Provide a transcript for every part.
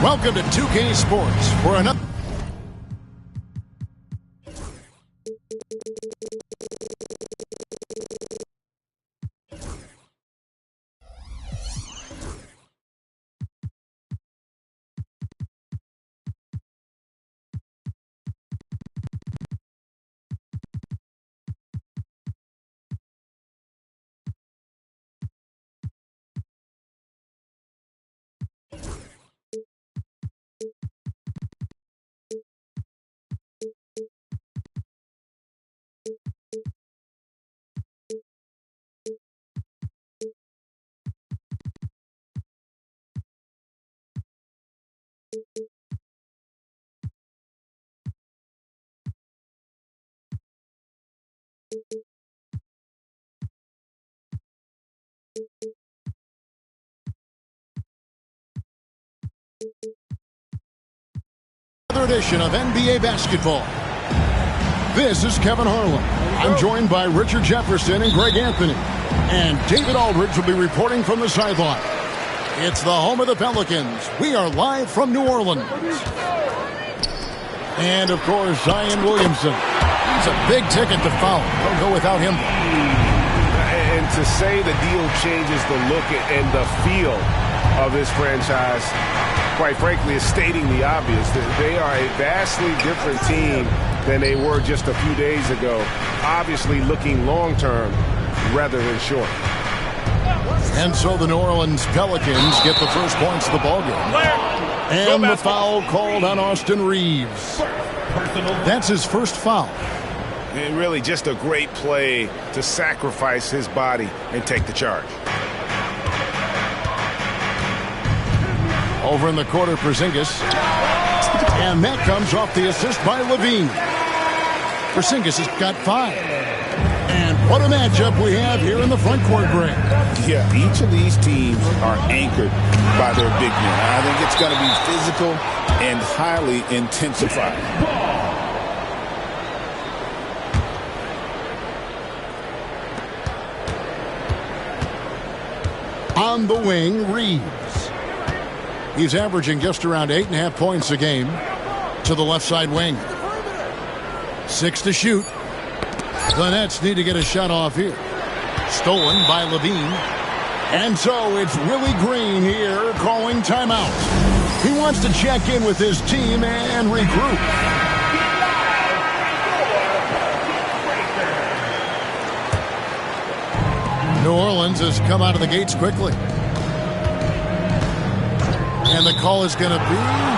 Welcome to 2K Sports for another. Another edition of NBA basketball. This is Kevin Harlan. I'm joined by Richard Jefferson and Greg Anthony. And David Aldridge will be reporting from the sideline. It's the home of the Pelicans. We are live from New Orleans. And, of course, Zion Williamson. He's a big ticket to foul. Don't go without him. And to say the deal changes the look and the feel of this franchise, quite frankly, is stating the obvious. They are a vastly different team than they were just a few days ago. Obviously looking long-term rather than short. And so the New Orleans Pelicans get the first points of the ballgame. And the foul called on Austin Reaves. That's his first foul. And really just a great play to sacrifice his body and take the charge. Over in the corner, Porzingis. And that comes off the assist by Levine. Porzingis has got 5. And what a matchup we have here in the front court, Greg. Yeah, each of these teams are anchored by their big men. I think it's going to be physical and highly intensified. On the wing, Reaves. He's averaging just around 8.5 points a game to the left side wing. 6 to shoot. The Nets need to get a shot off here. Stolen by Levine. And so it's Willie Green here calling timeout. He wants to check in with his team and regroup. New Orleans has come out of the gates quickly. And the call is going to be,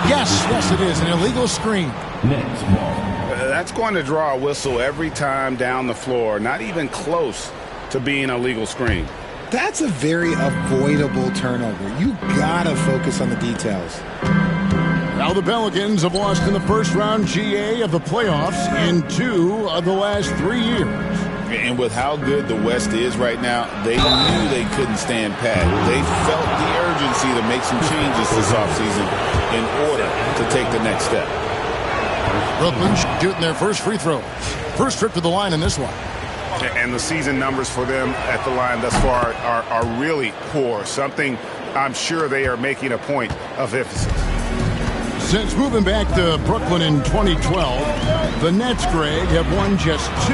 yes, it is, an illegal screen. That's going to draw a whistle every time down the floor, not even close to being a legal screen. That's a very avoidable turnover. You gotta focus on the details. Now the Pelicans have lost in the first round GA of the playoffs in 2 of the last 3 years. And with how good the West is right now, they knew they couldn't stand pat. They felt the urgency to make some changes this offseason in order to take the next step. Brooklyn shooting their first free throw. First trip to the line in this one. And the season numbers for them at the line thus far are really poor. Something I'm sure they are making a point of emphasis. Since moving back to Brooklyn in 2012, the Nets, Greg, have won just 2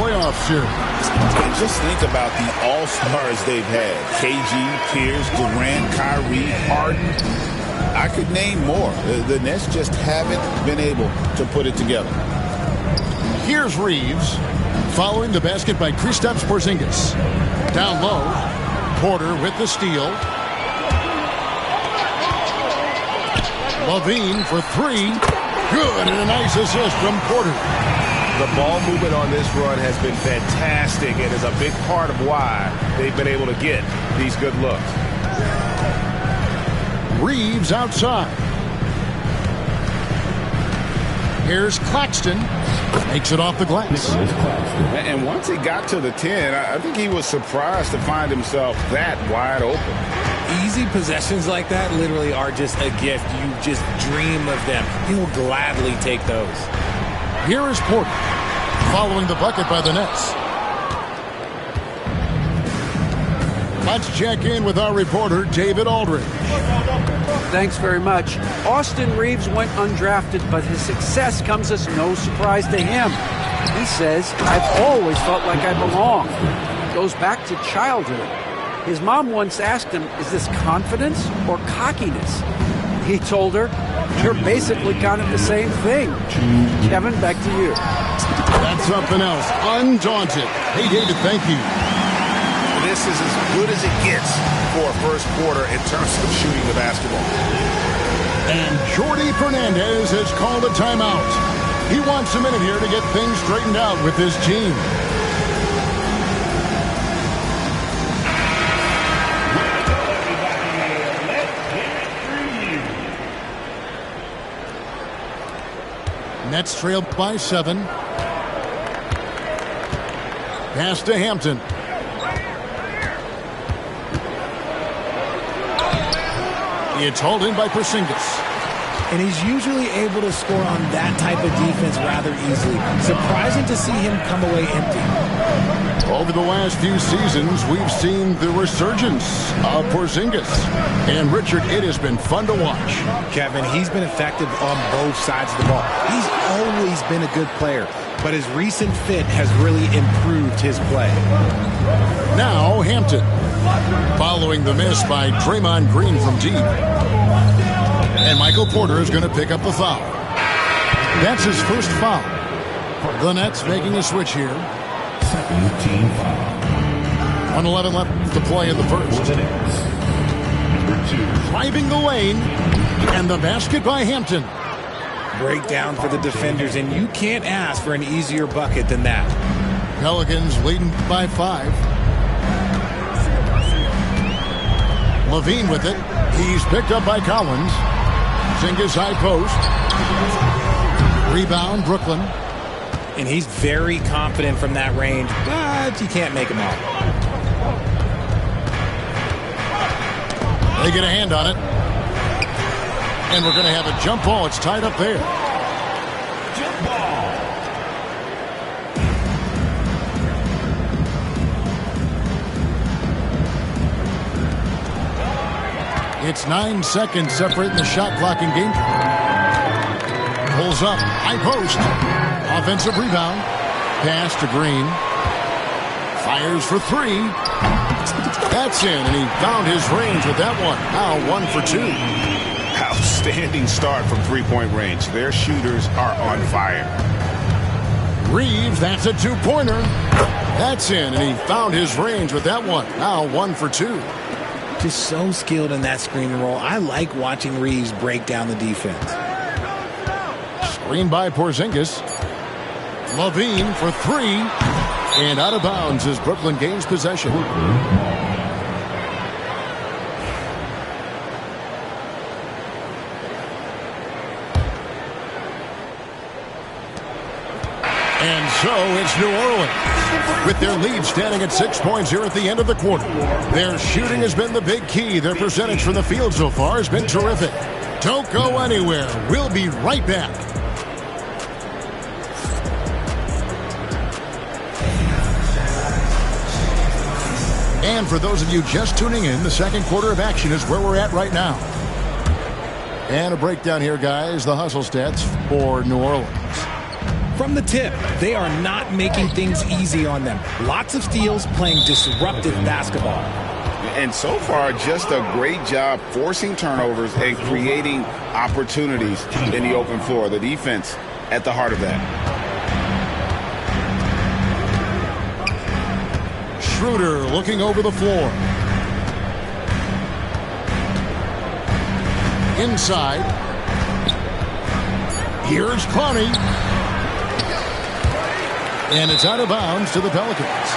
playoff series. And just think about the all-stars they've had. KG, Pierce, Durant, Kyrie, Harden. I could name more. The Nets just haven't been able to put it together. Here's Reaves, following the basket by Kristaps Porzingis. Down low, Porter with the steal. Levine for 3. Good, and a nice assist from Porter. The ball movement on this run has been fantastic and is a big part of why they've been able to get these good looks. Reaves outside. Here's Claxton. Makes it off the glass. And once he got to the 10, I think he was surprised to find himself that wide open. Easy possessions like that literally are just a gift. You just dream of them. He'll gladly take those. Here is Porter, following the bucket by the Nets. Let's check in with our reporter, David Aldridge. Thanks very much. Austin Reaves went undrafted, but his success comes as no surprise to him. He says, "I've always felt like I belong." It goes back to childhood. His mom once asked him, "Is this confidence or cockiness?" He told her, "You're basically kind of the same thing." Kevin, back to you. That's something else. Undaunted. Hey, David, thank you. This is as good as it gets for a first quarter in terms of shooting the basketball. And Jordi Fernandez has called a timeout. He wants a minute here to get things straightened out with his team. Nets trail by 7. Pass to Hampton. It's hauled in by Porzingis. And he's usually able to score on that type of defense rather easily. Surprising to see him come away empty. Over the last few seasons, we've seen the resurgence of Porzingis. And Richard, it has been fun to watch. Kevin, he's been effective on both sides of the ball. He's always been a good player, but his recent fit has really improved his play. Now Hampton, following the miss by Draymond Green from deep. And Michael Porter is going to pick up the foul. That's his first foul. The Nets making a switch here. 1:11 left to play in the first. Driving the lane, and the basket by Hampton. Breakdown for the defenders, and you can't ask for an easier bucket than that. Pelicans leading by 5. Levine with it. He's picked up by Collins. Porzingis high post. Rebound, Brooklyn. And he's very confident from that range, but you can't make him out. They get a hand on it. And we're going to have a jump ball. It's tied up there. Jump ball. It's 9 seconds separating the shot clock and game clock. Pulls up, high post. Offensive rebound. Pass to Green. Fires for 3. That's in, and he found his range with that one. Now 1 for 2. Outstanding start from three-point range. Their shooters are on fire. Reaves, that's a 2-pointer. That's in, and he found his range with that one. Now 1 for 2. Just so skilled in that screen and roll. I like watching Reaves break down the defense. Screen by Porzingis. Levine for 3. And out of bounds as Brooklyn gains possession. And so it's New Orleans with their lead standing at 6 points here at the end of the quarter. Their shooting has been the big key. Their percentage from the field so far has been terrific. Don't go anywhere. We'll be right back. And for those of you just tuning in, the second quarter of action is where we're at right now. And a breakdown here, guys. The hustle stats for New Orleans. From the tip, they are not making things easy on them. Lots of steals, playing disruptive basketball. And so far, just a great job forcing turnovers and creating opportunities in the open floor. The defense at the heart of that. Schroeder looking over the floor. Inside. Here's Clowney. And it's out of bounds to the Pelicans.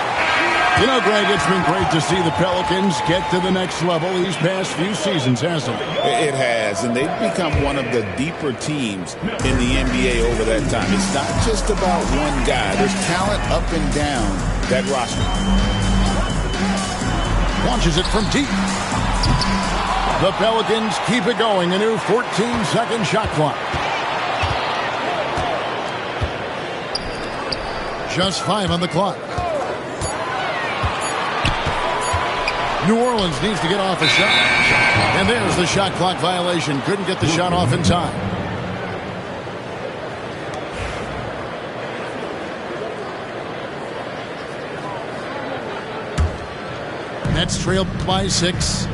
You know, Greg, it's been great to see the Pelicans get to the next level these past few seasons, hasn't it? It has, and they've become one of the deeper teams in the NBA over that time. It's not just about one guy. There's talent up and down that roster. Launches it from deep. The Pelicans keep it going. A new 14-second shot clock. Just 5 on the clock. New Orleans needs to get off a shot. And there's the shot clock violation. Couldn't get the shot off in time. Nets trail by 6.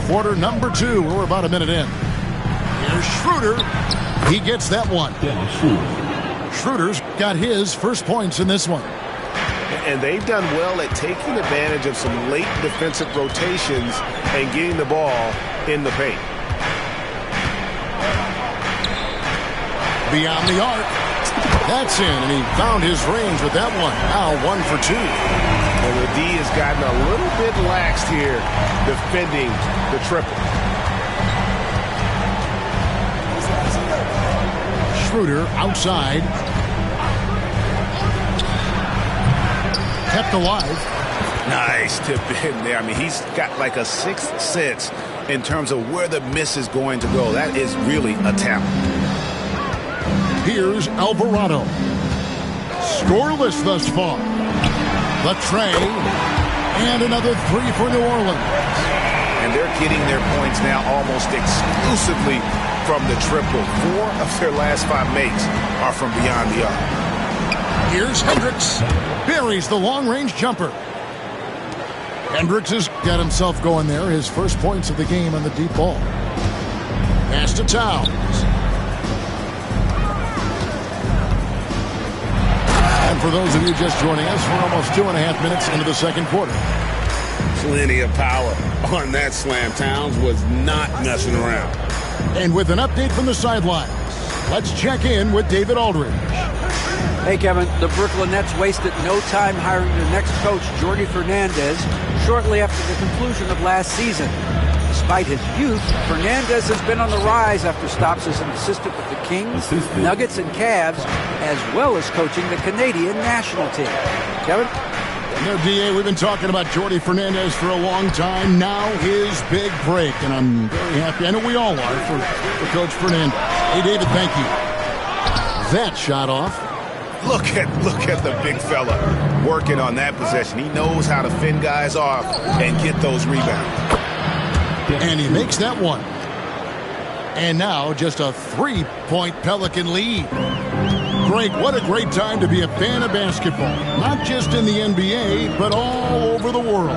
Quarter number 2. We're about a minute in. Here's Schroeder. He gets that one. Schroeder's got his first points in this one. And they've done well at taking advantage of some late defensive rotations and getting the ball in the paint. Beyond the arc. That's in, and he found his range with that one. Now 1 for 2. And the D has gotten a little bit laxed here defending the triple. Schroeder outside. Kept alive. Nice tip in there. I mean, he's got like a sixth sense in terms of where the miss is going to go. That is really a talent. Here's Alvarado. Scoreless thus far. The tray. And another 3 for New Orleans. And they're getting their points now almost exclusively from the triple. 4 of their last 5 makes are from beyond the arc. Here's Hendricks. Buries the long-range jumper. Hendricks has got himself going there. His first points of the game on the deep ball. Pass to Towns. And for those of you just joining us, we're almost 2.5 minutes into the second quarter. Plenty of power on that slam. Towns was not messing around. And with an update from the sidelines, let's check in with David Aldridge. Hey, Kevin, the Brooklyn Nets wasted no time hiring their next coach, Jordi Fernandez, shortly after the conclusion of last season. Despite his youth, Fernandez has been on the rise after stops as an assistant with the Kings, Nuggets, and Cavs, as well as coaching the Canadian national team. Kevin? No, D.A., we've been talking about Jordi Fernandez for a long time. Now his big break, and I'm very happy. I know we all are for Coach Fernandez. Hey, David, thank you. That shot off. Look at the big fella working on that possession. He knows how to fend guys off and get those rebounds. And he makes that one. And now just a 3-point Pelican lead. Greg, what a great time to be a fan of basketball. Not just in the NBA, but all over the world.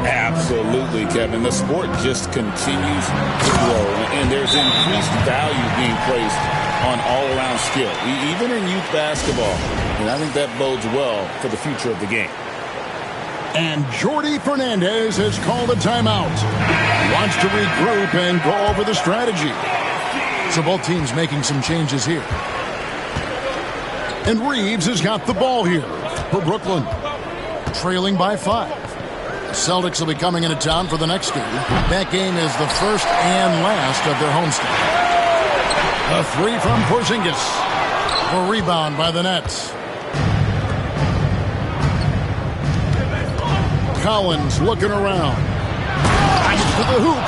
Absolutely, Kevin. The sport just continues to grow, and there's increased value being placed on all-around skill, even in youth basketball. And I think that bodes well for the future of the game. And Jordi Fernandez has called a timeout. Wants to regroup and go over the strategy. So both teams making some changes here. And Reeves has got the ball here for Brooklyn. Trailing by 5. The Celtics will be coming into town for the next game. That game is the first and last of their homestand. A 3 from Porzingis. A rebound by the Nets. Collins looking around. Eyes to the hoop.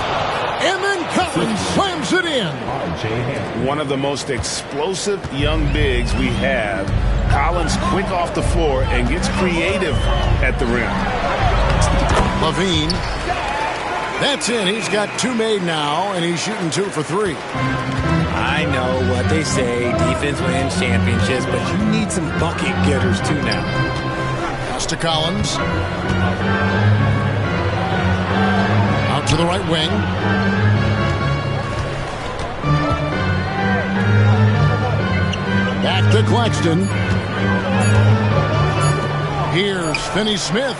And then Collins slams it in. One of the most explosive young bigs we have. Collins quick off the floor and gets creative at the rim. Levine. That's in. He's got 2 made now, and he's shooting 2 for 3. I know what they say, defense wins championships, but you need some bucket getters too now. Pass to Collins. Out to the right wing. Back to Claxton. Here's Finney-Smith.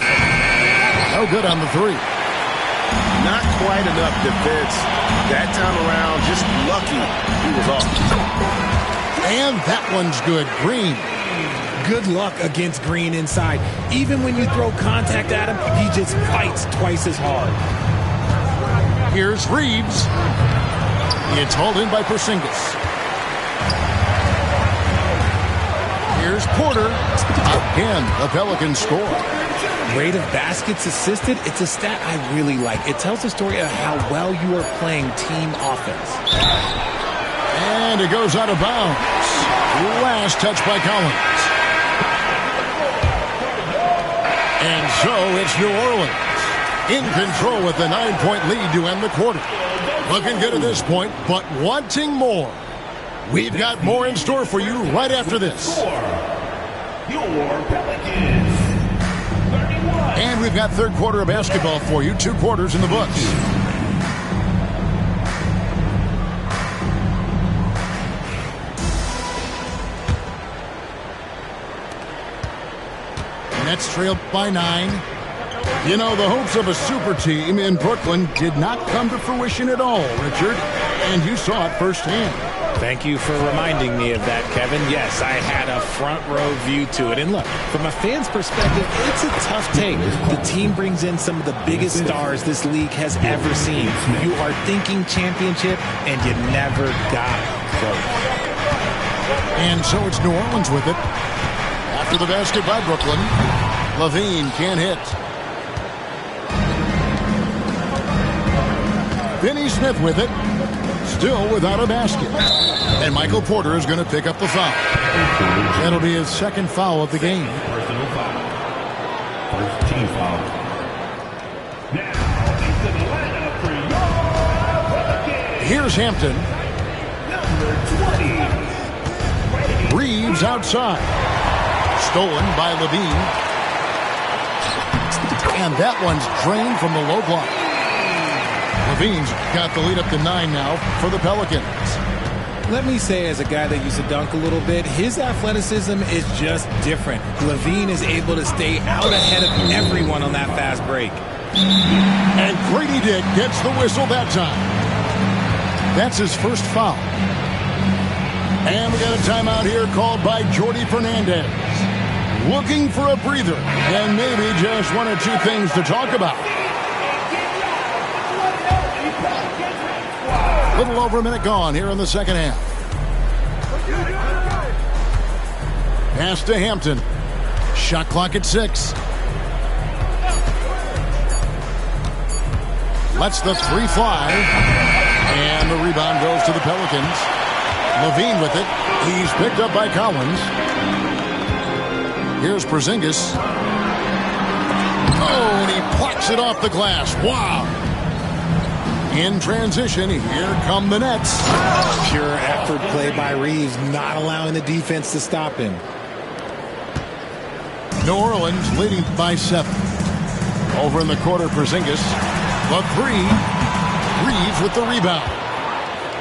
No good on the 3. Not quite enough defense that time around. Just lucky he was off. And that one's good. Green. Good luck against Green inside. Even when you throw contact at him, he just fights twice as hard. Here's Reeves. It's hauled in by Porzingis. Here's Porter. Again, the Pelicans score. Rate of baskets assisted, it's a stat I really like. It tells the story of how well you are playing team offense. And it goes out of bounds. Last touch by Collins. So it's New Orleans in control with a 9-point lead to end the quarter. Looking good at this point, but wanting more. We've got more in store for you right after this. And we've got third quarter of basketball for you. 2 quarters in the books. Nets trailed by 9. You know, the hopes of a super team in Brooklyn did not come to fruition at all, Richard. And you saw it firsthand. Thank you for reminding me of that, Kevin. Yes, I had a front row view to it. And look, from a fan's perspective, it's a tough take. The team brings in some of the biggest stars this league has ever seen. You are thinking championship, and you never got close. And so it's New Orleans with it. After the basket by Brooklyn, LaVine can't hit. Finney Smith with it. Still without a basket. And Michael Porter is going to pick up the foul. That'll be his second foul of the game. Personal foul. First team foul. Now into the lineup for your Here's Hampton. number 20. Reeves outside. Stolen by LaVine. And that one's drained from the low block. LaVine's got the lead up to 9 now for the Pelicans. Let me say, as a guy that used to dunk a little bit, his athleticism is just different. LaVine is able to stay out ahead of everyone on that fast break. And Grady Dick gets the whistle that time. That's his first foul. And we got a timeout here called by Jordi Fernandez. Looking for a breather and maybe just 1 or 2 things to talk about. Little over a minute gone here in the second half. Pass to Hampton. Shot clock at 6. Lets the 3 fly. And the rebound goes to the Pelicans. LaVine with it. He's picked up by Collins. Here's Porzingis. Oh, and he plucks it off the glass. Wow. In transition, here come the Nets. Pure effort play by Reeves, not allowing the defense to stop him. New Orleans leading by 7. Over in the quarter, Porzingis. The 3. Reeves with the rebound.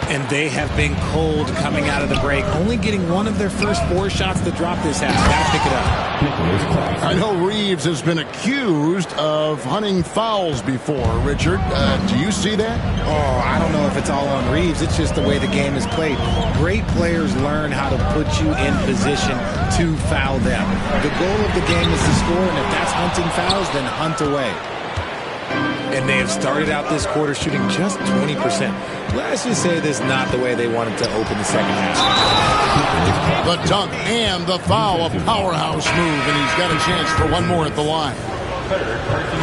And they have been cold coming out of the break, only getting one of their first 4 shots to drop this half. Got to pick it up. I know Reeves has been accused of hunting fouls before, Richard. Do you see that? Oh, I don't know if it's all on Reeves. It's just the way the game is played. Great players learn how to put you in position to foul them. The goal of the game is to score, and if that's hunting fouls, then hunt away. And they have started out this quarter shooting just 20%. Let's just say this is not the way they wanted to open the second half. The dunk and the foul, a powerhouse move, and he's got a chance for one more at the line.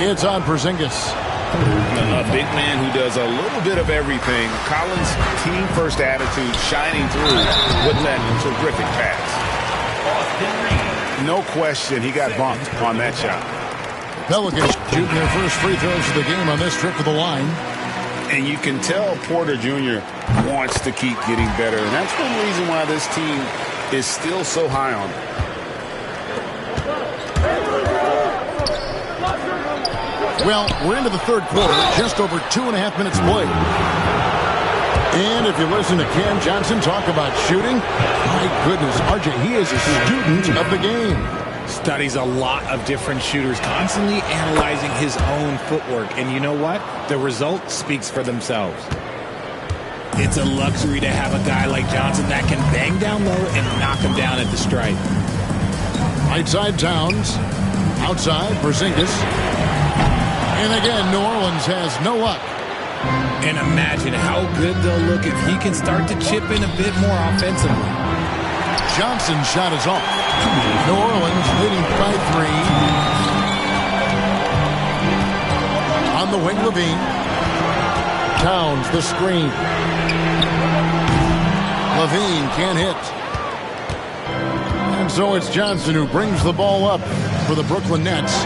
It's on Porzingis. A big man who does a little bit of everything. Collins' team-first attitude shining through with that terrific pass. No question he got bumped on that shot. Pelicans shooting their first free throws of the game on this trip to the line. And you can tell Porter Jr. wants to keep getting better. And that's one reason why this team is still so high on him. Well, we're into the third quarter, just over 2.5 minutes played. And if you listen to Cam Johnson talk about shooting, my goodness, RJ, he is a student of the game. Studies a lot of different shooters, constantly analyzing his own footwork. And you know what? The result speaks for themselves. It's a luxury to have a guy like Johnson that can bang down low and knock him down at the stripe. Right side Towns. Outside Porzingis. And again, New Orleans has no luck. And imagine how good they'll look if he can start to chip in a bit more offensively. Johnson's shot is off. New Orleans leading by 3. On the wing, LaVine. Towns, the screen. LaVine can't hit. And so it's Johnson who brings the ball up for the Brooklyn Nets.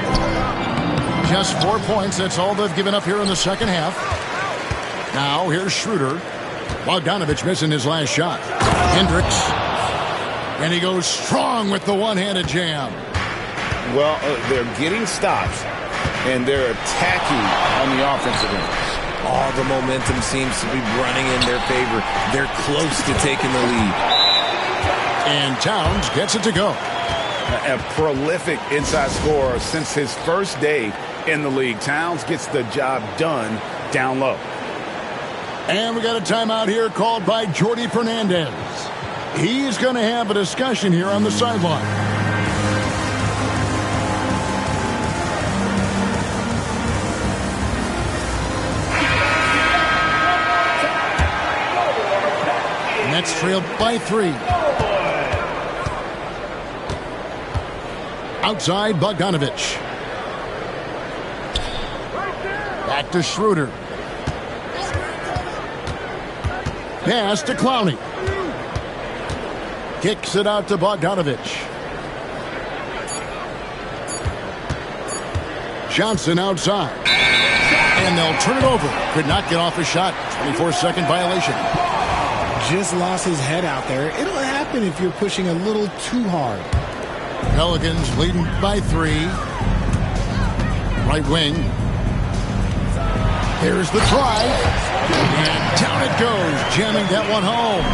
Just 4 points. That's all they've given up here in the second half. Now here's Schroeder. Bogdanovich missing his last shot. Hendricks. And he goes strong with the one-handed jam. Well, they're getting stops, and they're attacking on the offensive end. All the momentum seems to be running in their favor. They're close to taking the lead. And Towns gets it to go. A prolific inside scorer since his first day in the league. Towns gets the job done down low. And we got a timeout here called by Jordi Fernandez. He's going to have a discussion here on the sideline. Nets trailed by 3. Outside, Bogdanovich. Back to Schroeder. Pass to Clowney. Kicks it out to Bogdanovich. Johnson outside. And they'll turn it over. Could not get off a shot. 24-second violation. Just lost his head out there. It'll happen if you're pushing a little too hard. Pelicans leading by 3. Right wing. Here's the try. And down it goes, jamming that one home.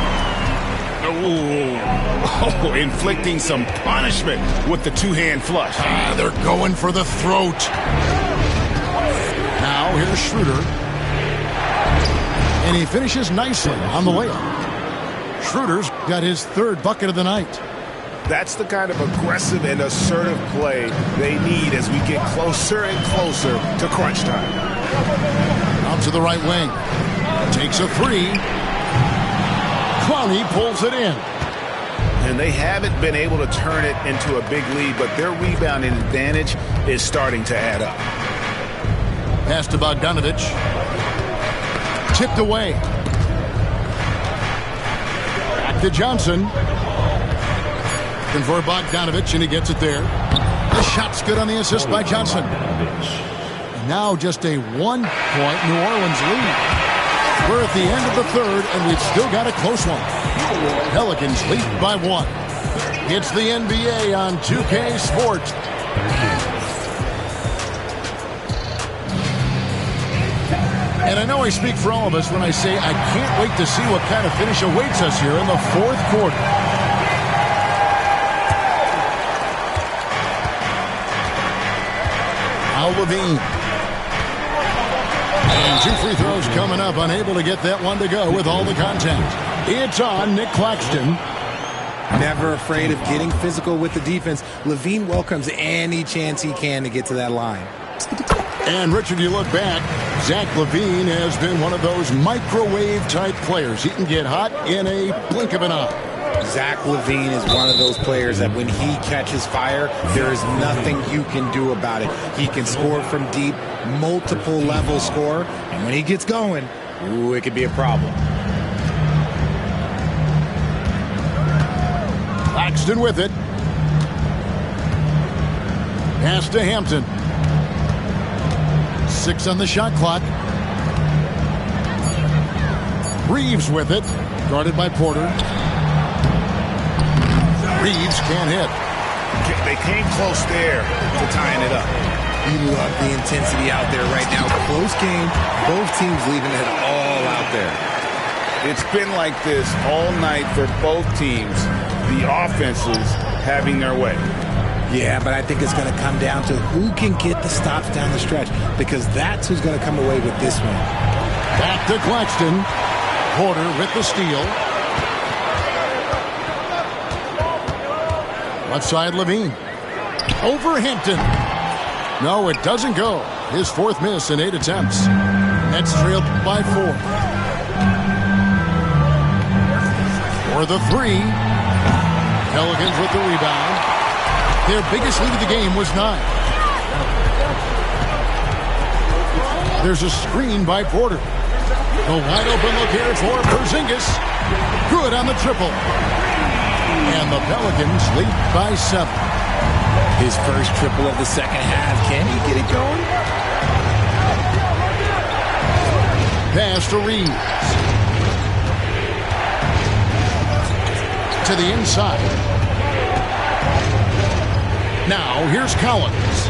Oh, inflicting some punishment with the two-hand flush. They're going for the throat. Now here's Schroeder. And he finishes nicely on the layup. Schroeder's got his 3rd bucket of the night. That's the kind of aggressive and assertive play they need as we get closer and closer to crunch time. Out to the right wing. Takes a 3. Clowney pulls it in. And they haven't been able to turn it into a big lead, but their rebounding advantage is starting to add up. Pass to Bogdanovich. Tipped away. Back to Johnson. Looking for Bogdanovich, and he gets it there. The shot's good on the assist by Johnson. And now just a 1-point New Orleans lead. We're at the end of the 3rd, and we've still got a close one. Pelicans lead by 1. It's the NBA on 2K Sports. And I know I speak for all of us when I say I can't wait to see what kind of finish awaits us here in the 4th quarter. Al Levine. And 2 free throws coming up, unable to get that one to go with all the contact. It's on Nick Claxton. Never afraid of getting physical with the defense. Levine welcomes any chance he can to get to that line. And Richard, you look back, Zach LaVine has been one of those microwave-type players. He can get hot in a blink of an eye. Zach LaVine is one of those players that when he catches fire, there is nothing you can do about it. He can score from deep, multiple level score, and when he gets going, ooh, it could be a problem. Claxton with it. Pass to Hampton. 6 on the shot clock. Reeves with it. Guarded by Porter. Reeves can't hit. They came close there to tying it up. You love the intensity out there right now. Close game. Both teams leaving it all out there. It's been like this all night for both teams. The offenses having their way. Yeah, but I think it's going to come down to who can get the stops down the stretch, because that's who's going to come away with this one. Back to Claxton. Porter with the steal. Left side, Levine. Over Hampton. No, it doesn't go. His 4th miss in 8 attempts. Nets trailed by 4. For the 3. Pelicans with the rebound. Their biggest lead of the game was 9. There's a screen by Porter. The wide open look here for Porzingis. Good on the triple. And the Pelicans lead by 7. His first triple of the second half. Can he get it going? Pass to Reeves. To the inside. Now here's Collins.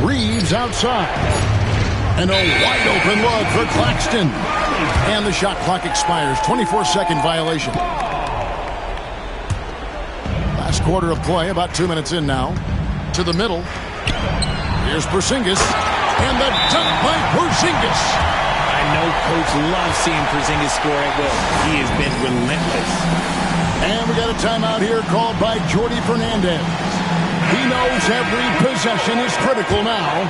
Reeves outside. And a wide open look for Claxton. And the shot clock expires. 24-second violation. Last quarter of play, about 2 minutes in now. To the middle. Here's Porzingis. And the dunk by Porzingis. I know Coach loves seeing Porzingis score at will. He has been relentless. And we got a timeout here called by Jordi Fernandez. He knows every possession is critical now.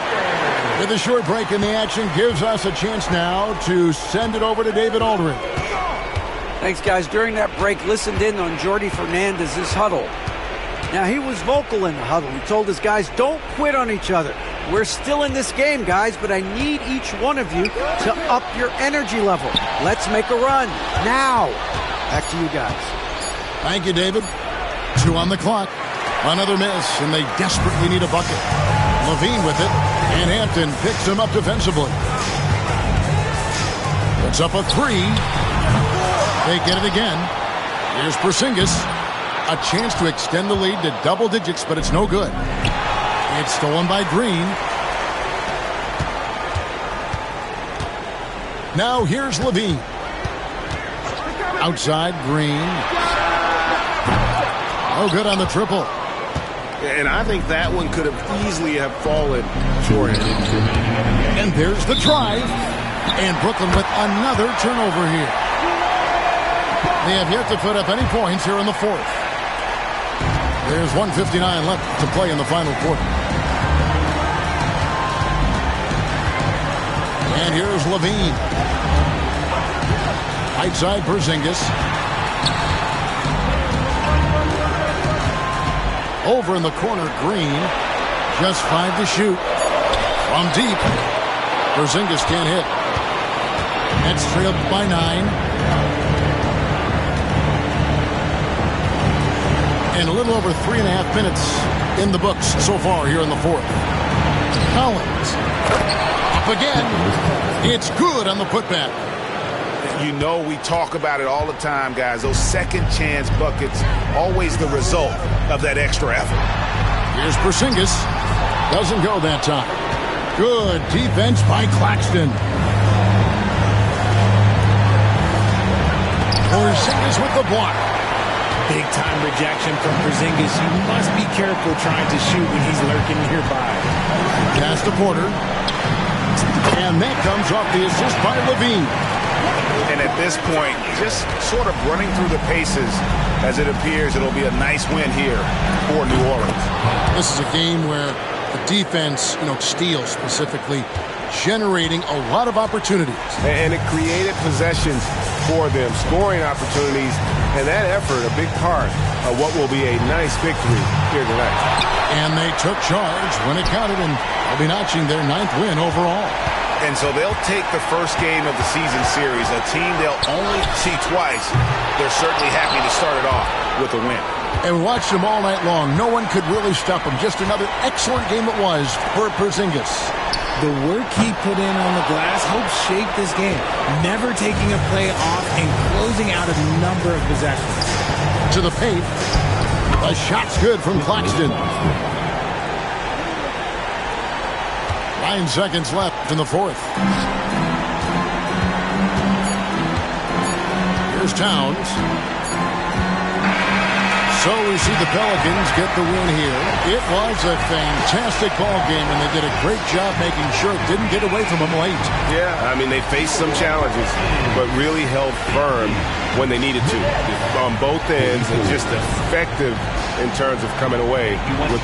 With a short break in the action, gives us a chance now to send it over to David Aldridge. Thanks, guys. During that break, listened in on Jordi Fernandez's huddle. Now, he was vocal in the huddle. He told his guys, don't quit on each other. We're still in this game, guys, but I need each one of you to up your energy level. Let's make a run now. Back to you guys. Thank you, David. 2 on the clock. Another miss, and they desperately need a bucket. Levine with it, and Hampton picks him up defensively. Puts up a 3. They get it again. Here's Porzingis. A chance to extend the lead to double digits, but it's no good. It's stolen by Green. Now here's Levine. Outside, Green. Oh, good on the triple. And I think that one could have easily have fallen for him. And there's the drive. And Brooklyn with another turnover here. They have yet to put up any points here in the fourth. There's 1:59 left to play in the final quarter. And here's Levine. Right side, Porzingis. Over in the corner, Green. Just 5 to shoot. From deep. Porzingis can't hit. Nets trailed by 9. And a little over 3.5 minutes in the books so far here in the fourth. Collins. Up again. It's good on the putback. You know we talk about it all the time, guys. Those second chance buckets, always the result of that extra effort. Here's Porzingis. Doesn't go that time. Good defense by Claxton. Porzingis with the block. Big time rejection from Porzingis. You must be careful trying to shoot when he's lurking nearby. Pass to Porter. And that comes off the assist by Levine. And at this point, just sort of running through the paces as it appears it'll be a nice win here for New Orleans. This is a game where the defense, steals specifically, generating a lot of opportunities. And it created possessions for them, scoring opportunities, and that effort a big part of what will be a nice victory here tonight. And they took charge when it counted, and they'll be notching their 9th win overall. And so they'll take the first game of the season series, a team they'll only see twice. They're certainly happy to start it off with a win. And we watched them all night long. No one could really stop them. Just another excellent game it was for Porzingis. The work he put in on the glass helped shape this game. Never taking a play off and closing out a number of possessions. To the paint. The shot's good from Claxton. 9 seconds left in the fourth. Here's Towns. So we see the Pelicans get the win here. It was a fantastic ball game, and they did a great job making sure it didn't get away from them late. Yeah, I mean, they faced some challenges, but really held firm when they needed to on both ends, and just effective in terms of coming away with